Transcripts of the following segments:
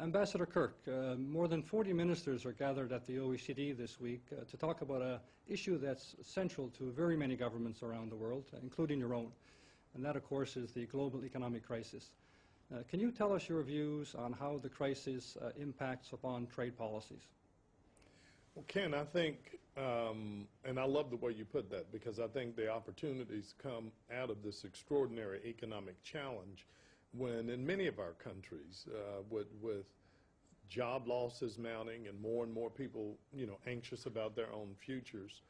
Ambassador Kirk, more than 40 ministers are gathered at the OECD this week to talk about an issue that's central to very many governments around the world, including your own. And that, of course, is the global economic crisis. Can you tell us your views on how the crisis impacts upon trade policies? Well, Ken, I think, and I love the way you put that, because I think the opportunities come out of this extraordinary economic challenge when in many of our countries, with job losses mounting and more people, anxious about their own futures,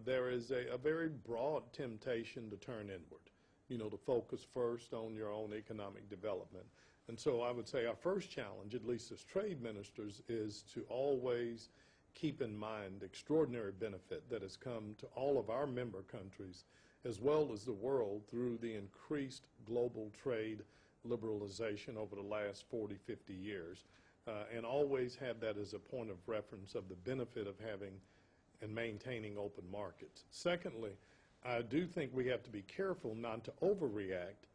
there is a very broad temptation to turn inward, to focus first on your own economic development. And so I would say our first challenge, at least as trade ministers, is to always keep in mind the extraordinary benefit that has come to all of our member countries as well as the world through the increased global trade liberalization over the last 40, 50 years, and always have that as a point of reference of the benefit of having and maintaining open markets. Secondly, I do think we have to be careful not to overreact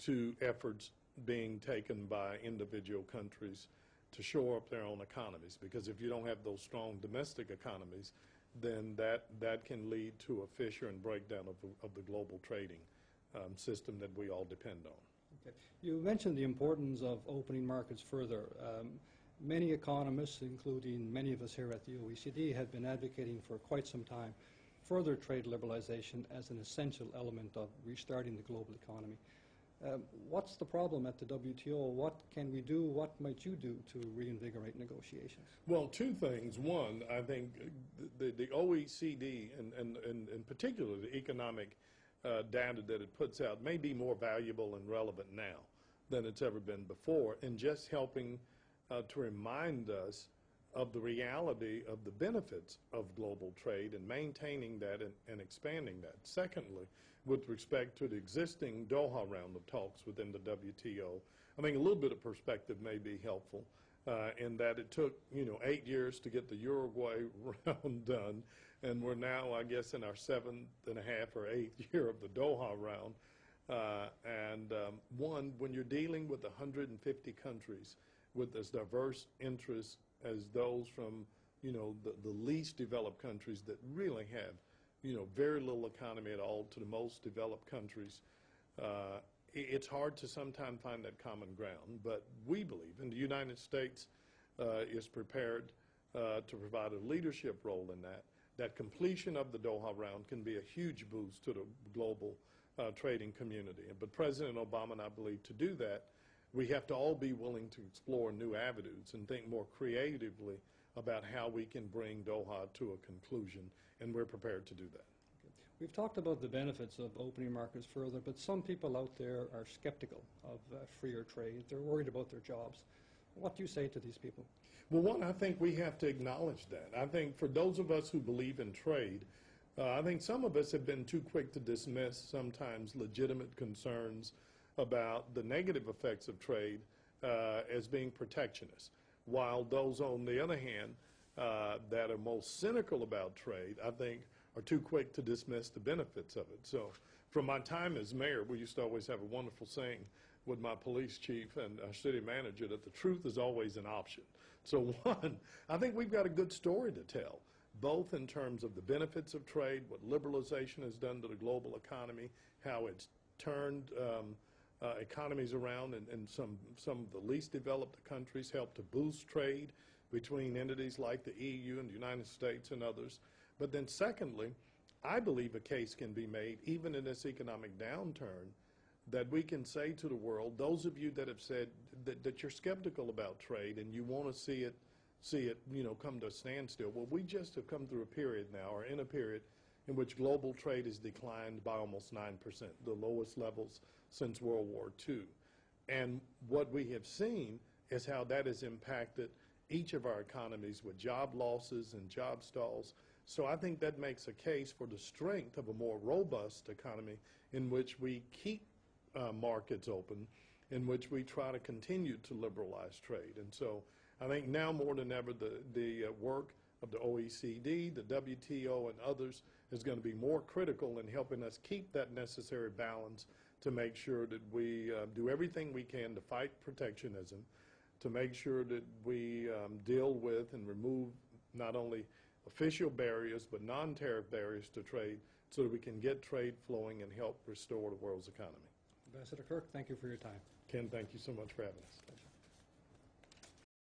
to efforts being taken by individual countries to shore up their own economies, because if you don't have those strong domestic economies, then that can lead to a fissure and breakdown of the global trading system that we all depend on. Okay. You mentioned the importance of opening markets further. Many economists, including many of us here at the OECD, have been advocating for quite some time further trade liberalization as an essential element of restarting the global economy. What's the problem at the WTO? What can we do? What might you do to reinvigorate negotiations? Well, two things. One, I think the OECD and in particular the economic data that it puts out may be more valuable and relevant now than it's ever been before, in just helping to remind us of the reality of the benefits of global trade and maintaining that and expanding that. Secondly, with respect to the existing Doha round of talks within the WTO, I think a little bit of perspective may be helpful in that it took 8 years to get the Uruguay round done, and we're now, I guess, in our 7th and a half or 8th year of the Doha round. When you're dealing with 150 countries with as diverse interests as those from the least developed countries that really have very little economy at all to the most developed countries, it's hard to sometimes find that common ground. But we believe, and the United States is prepared to provide a leadership role in that completion of the Doha round can be a huge boost to the global trading community. But President Obama and I believe to do that, we have to all be willing to explore new avenues and think more creatively about how we can bring Doha to a conclusion, and we're prepared to do that. Okay. We've talked about the benefits of opening markets further, but some people out there are skeptical of freer trade. They're worried about their jobs. What do you say to these people? Well, one, I think we have to acknowledge that. I think for those of us who believe in trade, I think some of us have been too quick to dismiss sometimes legitimate concerns about the negative effects of trade as being protectionist, while those, on the other hand, that are most cynical about trade, I think, are too quick to dismiss the benefits of it. So from my time as mayor, we used to always have a wonderful saying with my police chief and our city manager that the truth is always an option. So one, I think we've got a good story to tell, both in terms of the benefits of trade, what liberalization has done to the global economy, how it's turned economies around and some of the least developed countries, help to boost trade between entities like the EU and the United States and others. But then secondly, I believe a case can be made, even in this economic downturn, that we can say to the world, those of you that have said that you're skeptical about trade and you want to see it come to a standstill, well, we just have come through a period now, or in a period in which global trade has declined by almost 9%, the lowest levels since World War II. And what we have seen is how that has impacted each of our economies with job losses and job stalls. So I think that makes a case for the strength of a more robust economy in which we keep markets open, in which we try to continue to liberalize trade. And so I think now more than ever the work of the OECD, the WTO, and others is going to be more critical in helping us keep that necessary balance to make sure that we do everything we can to fight protectionism, to make sure that we deal with and remove not only official barriers but non-tariff barriers to trade so that we can get trade flowing and help restore the world's economy. Ambassador Kirk, thank you for your time. Ken, thank you so much for having us. Pleasure.